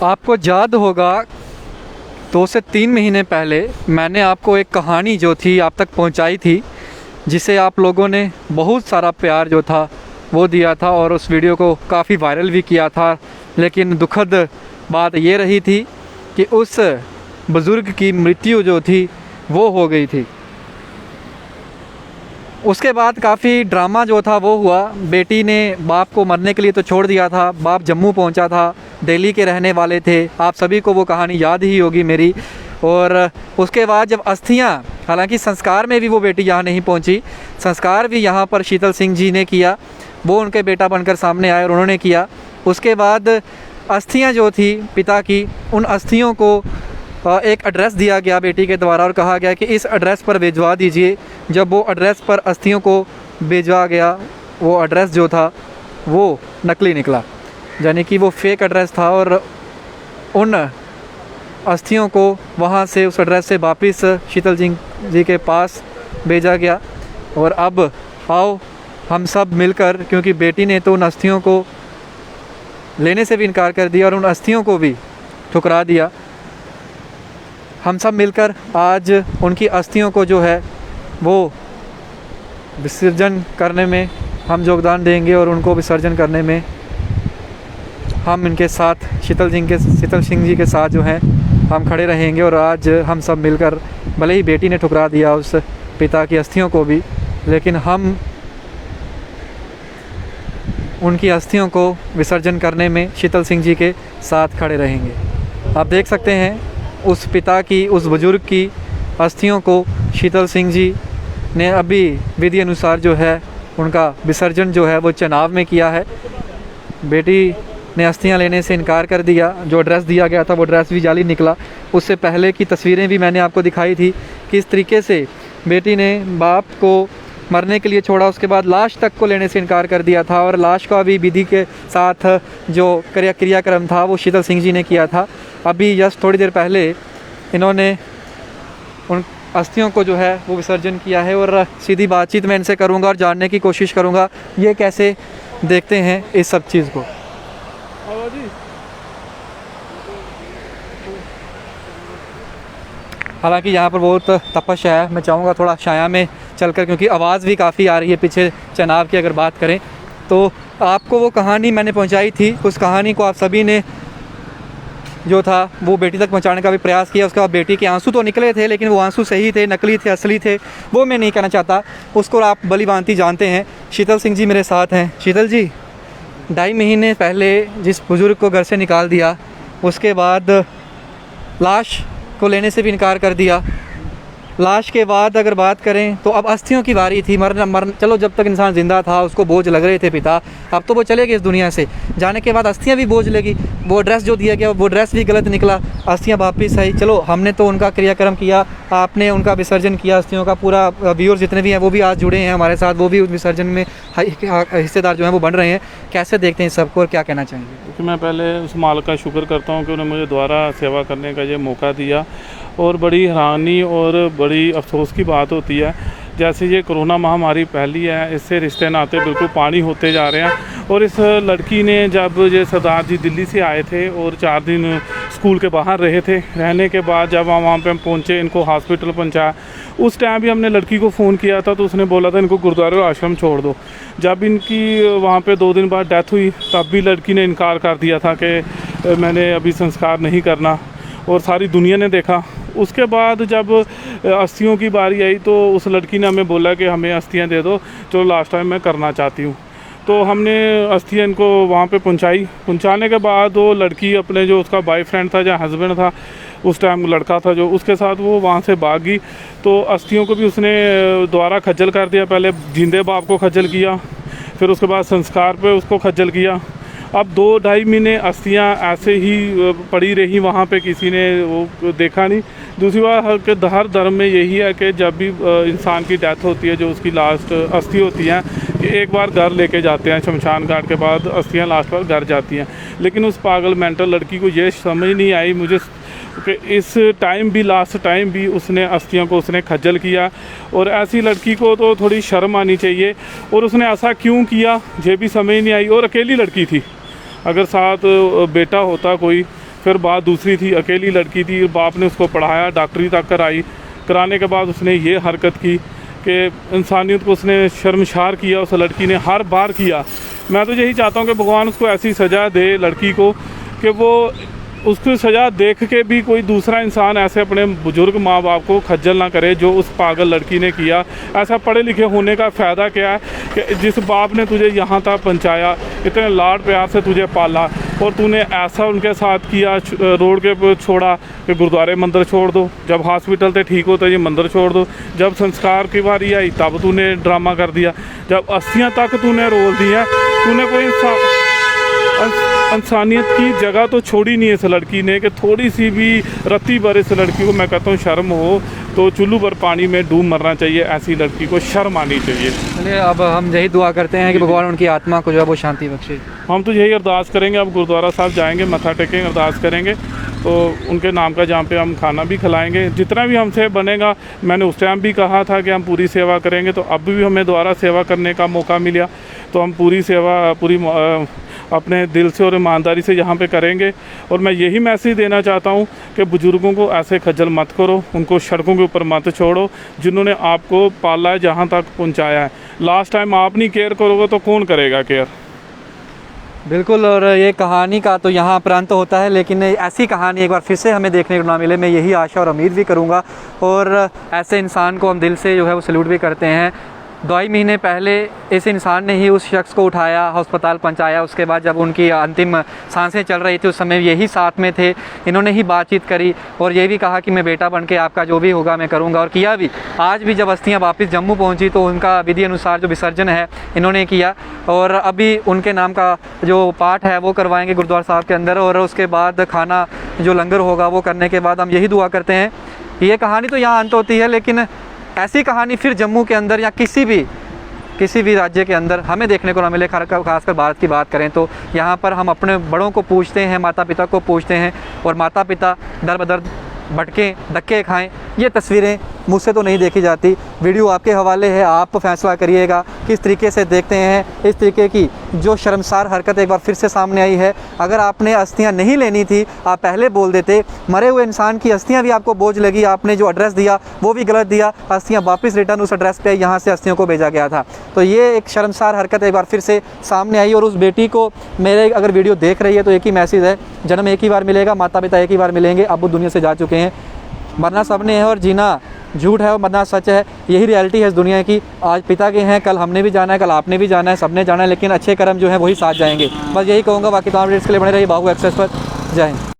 आपको याद होगा 2 से 3 महीने पहले मैंने आपको एक कहानी जो थी आप तक पहुंचाई थी, जिसे आप लोगों ने बहुत सारा प्यार जो था वो दिया था और उस वीडियो को काफ़ी वायरल भी किया था। लेकिन दुखद बात ये रही थी कि उस बुज़ुर्ग की मृत्यु जो थी वो हो गई थी। उसके बाद काफ़ी ड्रामा जो था वो हुआ। बेटी ने बाप को मरने के लिए तो छोड़ दिया था, बाप जम्मू पहुंचा था, दिल्ली के रहने वाले थे, आप सभी को वो कहानी याद ही होगी मेरी। और उसके बाद जब अस्थियां, हालांकि संस्कार में भी वो बेटी यहाँ नहीं पहुंची, संस्कार भी यहाँ पर शीतल सिंह जी ने किया, वो उनके बेटा बनकर सामने आए और उन्होंने किया। उसके बाद अस्थियाँ जो थी पिता की, उन अस्थियों को एक एड्रेस दिया गया बेटी के द्वारा और कहा गया कि इस एड्रेस पर भिजवा दीजिए। जब वो एड्रेस पर अस्थियों को भिजवा गया, वो एड्रेस जो था वो नकली निकला, यानी कि वो फेक एड्रेस था और उन अस्थियों को वहाँ से, उस एड्रेस से वापस शीतल सिंह जी के पास भेजा गया। और अब आओ हम सब मिलकर, क्योंकि बेटी ने तो उन अस्थियों को लेने से भी इनकार कर दिया और उन अस्थियों को भी ठुकरा दिया, हम सब मिलकर आज उनकी अस्थियों को जो है वो विसर्जन करने में हम योगदान देंगे और उनको विसर्जन करने में हम इनके साथ शीतल सिंह जी के साथ जो हैं हम खड़े रहेंगे। और आज हम सब मिलकर, भले ही बेटी ने ठुकरा दिया उस पिता की अस्थियों को भी, लेकिन हम उनकी अस्थियों को विसर्जन करने में शीतल सिंह जी के साथ खड़े रहेंगे। आप देख सकते हैं उस पिता की, उस बुज़ुर्ग की अस्थियों को शीतल सिंह जी ने अभी विधि अनुसार जो है उनका विसर्जन जो है वो चनाव में किया है। बेटी ने अस्थियां लेने से इनकार कर दिया, जो एड्रेस दिया गया था वो एड्रेस भी जाली निकला। उससे पहले की तस्वीरें भी मैंने आपको दिखाई थी कि इस तरीके से बेटी ने बाप को मरने के लिए छोड़ा, उसके बाद लाश तक को लेने से इनकार कर दिया था और लाश का भी विधि के साथ जो क्रियाक्रम था वो शीतल सिंह जी ने किया था। अभी जस्ट थोड़ी देर पहले इन्होंने उन अस्थियों को जो है वो विसर्जन किया है और सीधी बातचीत मैं इनसे करूंगा और जानने की कोशिश करूंगा ये कैसे देखते हैं इस सब चीज़ को। हालांकि यहाँ पर बहुत तपश है, मैं चाहूँगा थोड़ा छाया में चलकर, क्योंकि आवाज़ भी काफ़ी आ रही है पीछे चनाव की अगर बात करें तो। आपको वो कहानी मैंने पहुँचाई थी, उस कहानी को आप सभी ने जो था वो बेटी तक पहुंचाने का भी प्रयास किया। उसके बाद बेटी के आंसू तो निकले थे, लेकिन वो आंसू सही थे, नकली थे, असली थे, वो मैं नहीं कहना चाहता, उसको आप भली भांति जानते हैं। शीतल सिंह जी मेरे साथ हैं। शीतल जी, 2.5 महीने पहले जिस बुज़ुर्ग को घर से निकाल दिया, उसके बाद लाश को लेने से भी इनकार कर दिया, लाश के बाद अगर बात करें तो अब अस्थियों की बारी थी। चलो, जब तक इंसान ज़िंदा था उसको बोझ लग रहे थे पिता, अब तो वो चले गए इस दुनिया से, जाने के बाद अस्थियां भी बोझ लगी। वो एड्रेस जो दिया गया वो एड्रेस भी गलत निकला, अस्थियां वापस आई। चलो, हमने तो उनका क्रियाक्रम किया, आपने उनका विसर्जन किया अस्थियों का। पूरा व्यूअर्स जितने भी हैं वो भी आज जुड़े हैं हमारे साथ, वो भी उस विसर्जन में हिस्सेदार जो हैं वो बन रहे हैं। कैसे देखते हैं सबको और क्या कहना चाहेंगे? क्योंकि मैं पहले उस मालिक का शुक्र करता हूँ कि उन्होंने मुझे दोबारा सेवा करने का ये मौका दिया। और बड़ी हैरानी और बड़ी अफसोस की बात होती है, जैसे ये कोरोना महामारी फैली है, इससे रिश्ते नाते बिल्कुल पानी होते जा रहे हैं। और इस लड़की ने, जब ये सरदार जी दिल्ली से आए थे और 4 दिन स्कूल के बाहर रहे थे, रहने के बाद जब वहाँ पे हम पहुँचे, इनको हॉस्पिटल पहुँचाया, उस टाइम भी हमने लड़की को फ़ोन किया था तो उसने बोला था इनको गुरुद्वारे और आश्रम छोड़ दो। जब इनकी वहाँ पे 2 दिन बाद डेथ हुई, तब भी लड़की ने इनकार कर दिया था कि मैंने अभी संस्कार नहीं करना, और सारी दुनिया ने देखा। उसके बाद जब अस्थियों की बारी आई तो उस लड़की ने हमें बोला कि हमें अस्थियां दे दो, चलो लास्ट टाइम मैं करना चाहती हूँ। तो हमने अस्थियां इनको वहाँ पे पहुँचाई। पहुँचाने के बाद वो लड़की अपने, जो उसका बॉयफ्रेंड था या हस्बैंड था उस टाइम, लड़का था जो, उसके साथ वो वहाँ से भाग गई। तो अस्थियों को भी उसने दोबारा खज्जल कर दिया, पहले जिंदे बाप को खज्जल किया, फिर उसके बाद संस्कार पर उसको खज्जल किया। अब 2-2.5 महीने अस्थियाँ ऐसे ही पड़ी रही वहाँ पे, किसी ने वो देखा नहीं। दूसरी बात, हर धर्म में यही है कि जब भी इंसान की डेथ होती है, जो उसकी लास्ट अस्थि होती हैं, कि एक बार घर लेके जाते हैं, शमशान घाट के बाद अस्थियाँ लास्ट पर घर जाती हैं। लेकिन उस पागल मेंटल लड़की को ये समझ नहीं आई मुझे कि इस टाइम भी, लास्ट टाइम भी उसने अस्थियों को उसने खज्जल किया। और ऐसी लड़की को तो थोड़ी शर्म आनी चाहिए, और उसने ऐसा क्यों किया ये भी समझ नहीं आई। और अकेली लड़की थी, अगर साथ बेटा होता कोई फिर बात दूसरी थी, अकेली लड़की थी, बाप ने उसको पढ़ाया, डॉक्टरी तक कराने के बाद उसने ये हरकत की कि इंसानियत को उसने शर्मशार किया, उस लड़की ने हर बार किया। मैं तो यही चाहता हूँ कि भगवान उसको ऐसी सज़ा दे लड़की को कि वो उसकी सज़ा देख के भी कोई दूसरा इंसान ऐसे अपने बुज़ुर्ग माँ बाप को खज्जल ना करे जो उस पागल लड़की ने किया। ऐसा पढ़े लिखे होने का फ़ायदा क्या है कि जिस बाप ने तुझे यहाँ तक पहुँचाया, इतने लाड प्यार से तुझे पाला, और तूने ऐसा उनके साथ किया, रोड के ऊपर छोड़ा कि गुरुद्वारे मंदिर छोड़ दो, जब हॉस्पिटल से ठीक हो तो ये मंदिर छोड़ दो, जब संस्कार की बारी आई तब तूने ड्रामा कर दिया, जब अस्थियाँ तक तूने रोल दी है। तूने कोई इंसानियत की जगह तो छोड़ी नहीं है इस लड़की ने कि थोड़ी सी भी रत्ती भर इस लड़की को, मैं कहता हूँ शर्म हो तो चुल्लू भर पानी में डूब मरना चाहिए। ऐसी लड़की को शर्म आनी चाहिए। चलिए अब हम यही दुआ करते हैं कि भगवान उनकी आत्मा को जो है वो शांति बख्शे। हम तो यही अरदास करेंगे, अब गुरुद्वारा साहब जाएंगे, मत्था टेकेंगे, अरदास करेंगे, तो उनके नाम का जहाँ पे हम खाना भी खिलाएंगे, जितना भी हमसे बनेगा। मैंने उस टाइम भी कहा था कि हम पूरी सेवा करेंगे, तो अब भी हमें दोबारा सेवा करने का मौका मिला तो हम पूरी सेवा अपने दिल से और ईमानदारी से यहाँ पे करेंगे। और मैं यही मैसेज देना चाहता हूँ कि बुज़ुर्गों को ऐसे खज्जल मत करो, उनको सड़कों के ऊपर मत छोड़ो, जिन्होंने आपको पाला है, जहाँ तक पहुँचाया है। लास्ट टाइम आप नहीं केयर करोगे तो कौन करेगा केयर। बिल्कुल, और ये कहानी का तो यहाँ प्रांत होता है, लेकिन ऐसी कहानी एक बार फिर से हमें देखने को ना मिले, मैं यही आशा और उम्मीद भी करूँगा। और ऐसे इंसान को हम दिल से जो है वो सैल्यूट भी करते हैं। 2 महीने पहले इस इंसान ने ही उस शख्स को उठाया, अस्पताल पहुंचाया। उसके बाद जब उनकी अंतिम सांसें चल रही थी उस समय यही साथ में थे, इन्होंने ही बातचीत करी और ये भी कहा कि मैं बेटा बन के आपका जो भी होगा मैं करूंगा, और किया भी। आज भी जब अस्थियां वापस जम्मू पहुंची तो उनका विधि अनुसार जो विसर्जन है इन्होंने किया, और अभी उनके नाम का जो पाठ है वो करवाएंगे गुरुद्वारा साहब के अंदर, और उसके बाद खाना जो लंगर होगा वो करने के बाद हम यही दुआ करते हैं। ये कहानी तो यहाँ अंत होती है, लेकिन ऐसी कहानी फिर जम्मू के अंदर या किसी भी राज्य के अंदर हमें देखने को ना मिले। खासकर भारत की बात करें तो यहाँ पर हम अपने बड़ों को पूछते हैं, माता पिता को पूछते हैं, और माता पिता दर बदर भटकें, धक्के खाएं, ये तस्वीरें मुझसे तो नहीं देखी जाती। वीडियो आपके हवाले है, आप फैसला करिएगा किस तरीके से देखते हैं इस तरीके की जो शर्मसार हरकत एक बार फिर से सामने आई है। अगर आपने अस्थियां नहीं लेनी थी आप पहले बोल देते, मरे हुए इंसान की अस्थियां भी आपको बोझ लगी, आपने जो एड्रेस दिया वो भी गलत दिया, अस्थियां वापस रिटर्न उस एड्रेस पे यहाँ से अस्थियों को भेजा गया था। तो ये एक शर्मसार हरकत एक बार फिर से सामने आई। और उस बेटी को मेरे अगर वीडियो देख रही है तो एक ही मैसेज है, जन्म एक ही बार मिलेगा, माता पिता एक ही बार मिलेंगे, अब वो दुनिया से जा चुके हैं। मरना सबने है और जीना झूठ है और मरना सच है, यही रियलिटी है इस दुनिया की। आज पिता के हैं, कल हमने भी जाना है, कल आपने भी जाना है, सबने जाना है, लेकिन अच्छे कर्म जो है वही साथ जाएंगे। बस यही कहूँगा। बाकी तमाम अपडेट्स के लिए बने रहिए बाहू एक्सेस पर। जय हिंद।